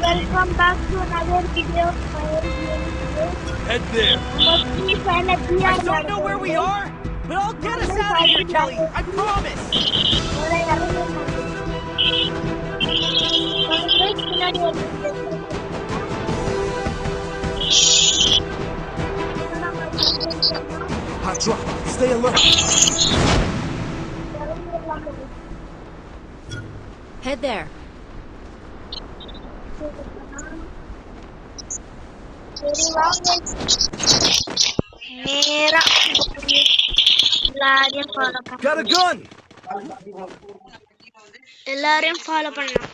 Welcome back to another video of Fire Games. Head there. I don't know where we are, but I'll get us out of here, Kelly. I promise. Hot drop. Stay alert. Head there. Got a gun. எல்லாரையும் follow பண்ணலாம்.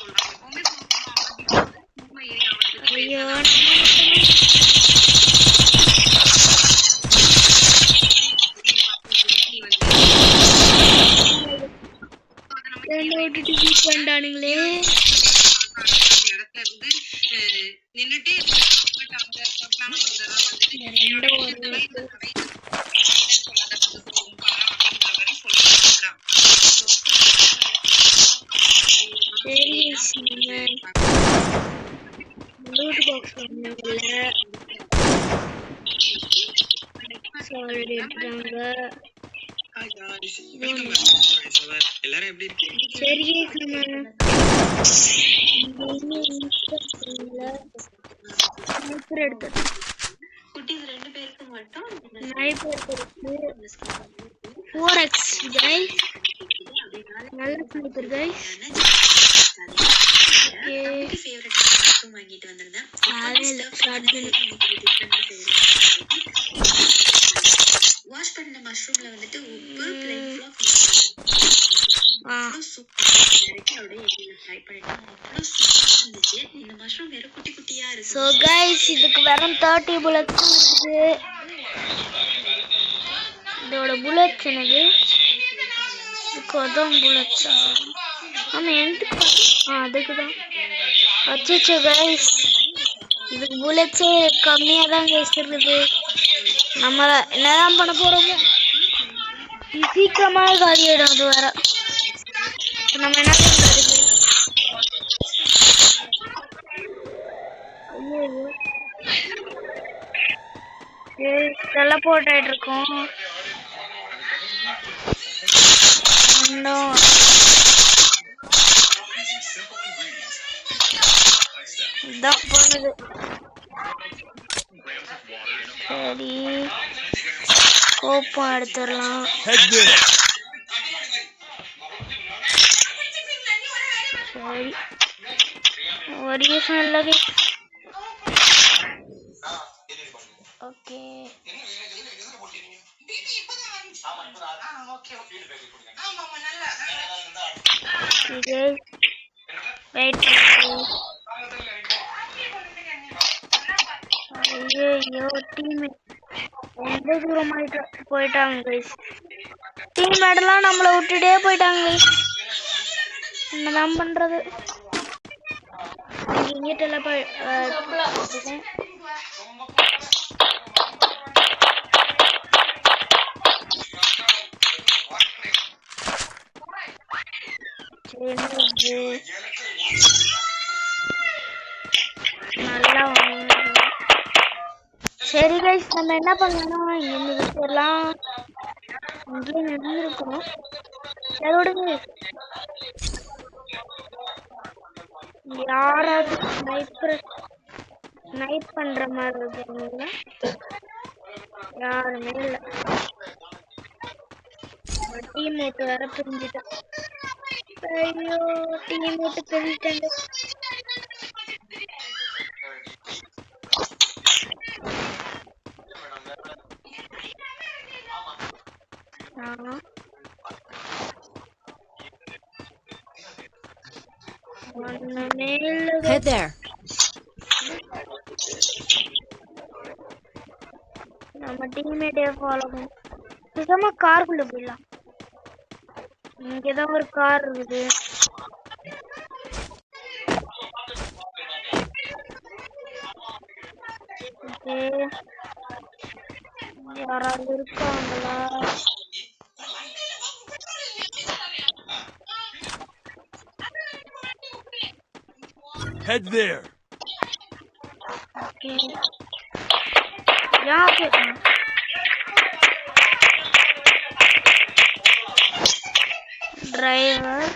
ஐயோ பண்ணானுங்களே. எல்லாரும் எப்படி இருக்கீங்க? சரி குட்டீஸ் ரெண்டு பேருக்கு மட்டும் வாங்கிட்டு வந்திருந்தேன். வாஷ் பண்ண மஷ்ரூம்ல வந்துட்டு உப்பு இதுக்கு வெறும் 30 புல்லட்ஸ் இருக்குது. இதோட புல்லட்ஸ் என்னது? இதுக்கு புல்லட்ஸா? ஆமா எனக்கு அதுக்குதான். அச்சோ கைஸ், இதுக்கு புல்லட்ஸே கம்மியா தான் கைஸ் இருக்குது. நம்ம என்னதான் பண்ண போறோமோ சீக்கிரமா காலியிடும். அது வேற நம்ம என்ன பண்றது? டெலபோர்ட் ஆயிட்டு இருக்கோம். இதான் பண்ணுது. சரி கோப்பம் எடுத்துடலாம். சரி ஒரு யூஸும் இல்லை. Okay wait. ஐயோ டீம் எந்த தூரமாயிட்டு போயிட்டாங்க கைஸ். டீம் மேடெல்லாம் நம்மளை விட்டுட்டே போயிட்டாங்க கைஸ். என்னதான் பண்றது? இங்கிட்டெல்லாம் நல்லா. சரி கைஸ், நம்ம என்ன பண்ணலாம், இங்க போடலாம். இங்கே நடந்துருக்கோம். சரி விடுங்க. யாராவது ஸ்னைப் பண்ற மாதிரி இருக்குங்களா? யாருமே இல்லை. டீம் விட்டு வேற பிரிஞ்சுட்டேன். ஐயோ டீம் விட்டு பிரிஞ்சுட்டேன். Head there. நம்ம டீம்மேட்டே ஃபாலோ பண்ணி சுத்தமா காருக்குள்ள போயிடலாம். இங்கதான் ஒரு கார் இருக்குது. யாராவது இருக்காங்களா? Head there. यहाँ पे driver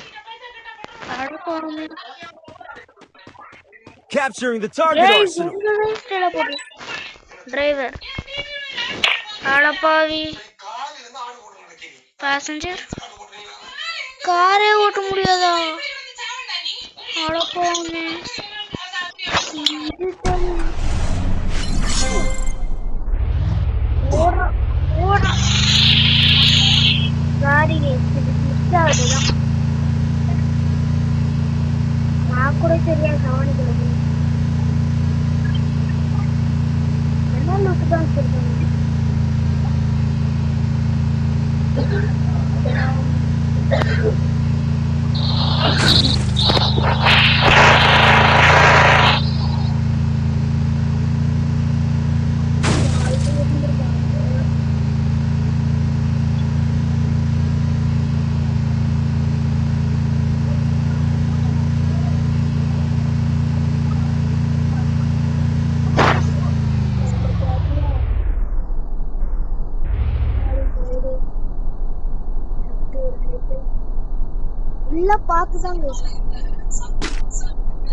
Capturing the target arsenal. Driver அடப்பாவி பேசஞ்சர் காரே ஓட்ட முடியாதா அடப்பாவி गाड़ी मिस ஆகுதுதான் நான் கூட சரியா கவனிக்கல என்ன லூட்டு தான் சொல்றீங்க இல்ல பாத்துதான்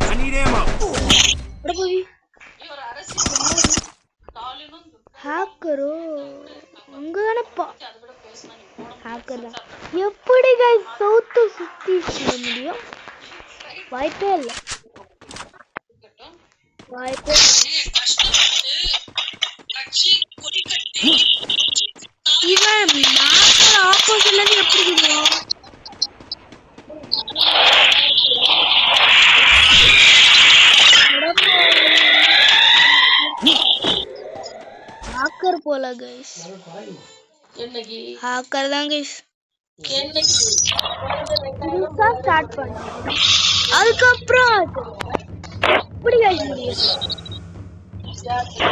I need ammo. ஹேக்கரோ அங்கதானப்பா ஹேக்கர் தான் எப்படி கைஸ் சவுத்து சுத்தி செய்ய முடியும் வாய்ப்பே இல்லை வாய்ப்பே இவன் நாற்பது ஆப்போசிட்ல இருந்து எப்படி தெரியும் ஹேக்கர் போல கைஸ் ஹேக்கர் தான் கைஸ் ஸ்டார்ட் பண்ண அதுக்கப்புறம் எப்படி கைஸ் முடியும்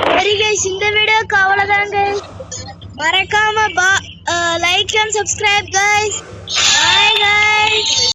சரி கைஸ் இந்த வீடியோக்கு அவ்வளவுதான் கைஸ் மறக்காம like and subscribe guys bye guys